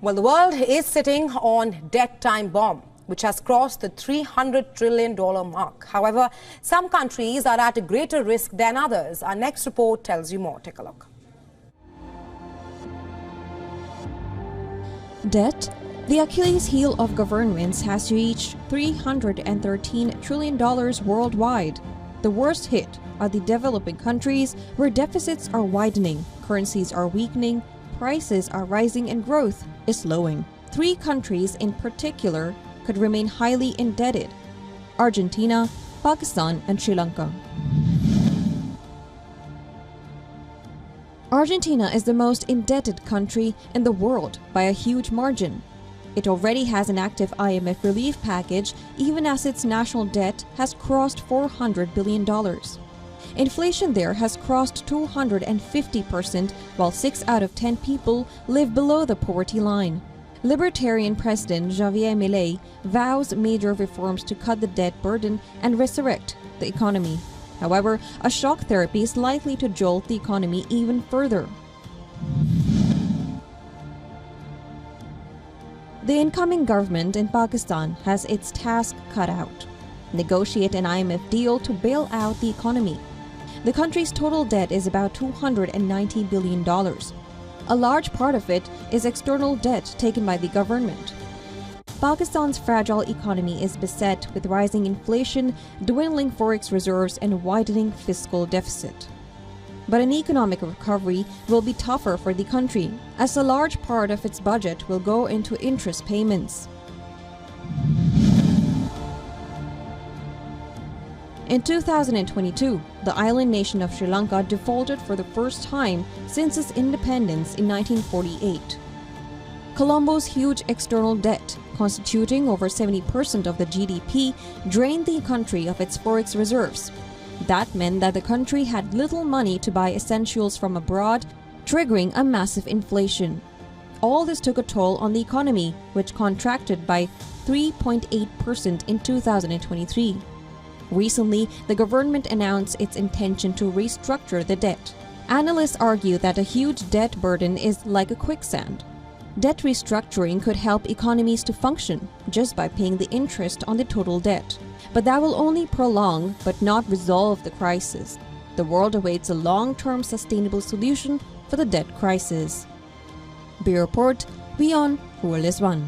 Well, the world is sitting on debt time bomb, which has crossed the $300 trillion mark. However, some countries are at a greater risk than others. Our next report tells you more. Take a look. Debt, the Achilles heel of governments, has reached $313 trillion worldwide. The worst hit are the developing countries, where deficits are widening, currencies are weakening, prices are rising, and growth is slowing. 3 countries in particular could remain highly indebted: Argentina, Pakistan, and Sri Lanka. Argentina is the most indebted country in the world by a huge margin. It already has an active IMF relief package, even as its national debt has crossed $400 billion. Inflation there has crossed 250%, while 6 out of 10 people live below the poverty line. Libertarian President Javier Milei vows major reforms to cut the debt burden and resurrect the economy. However, a shock therapy is likely to jolt the economy even further. The incoming government in Pakistan has its task cut out: negotiate an IMF deal to bail out the economy. The country's total debt is about $290 billion. A large part of it is external debt taken by the government. Pakistan's fragile economy is beset with rising inflation, dwindling forex reserves, and widening fiscal deficit. But an economic recovery will be tougher for the country, as a large part of its budget will go into interest payments. In 2022, the island nation of Sri Lanka defaulted for the first time since its independence in 1948. Colombo's huge external debt, constituting over 70% of the GDP, drained the country of its forex reserves. That meant that the country had little money to buy essentials from abroad, triggering a massive inflation. All this took a toll on the economy, which contracted by 3.8% in 2023. Recently, the government announced its intention to restructure the debt. Analysts argue that a huge debt burden is like a quicksand. Debt restructuring could help economies to function just by paying the interest on the total debt. But that will only prolong but not resolve the crisis. The world awaits a long-term sustainable solution for the debt crisis. Bureau Report, WION The World.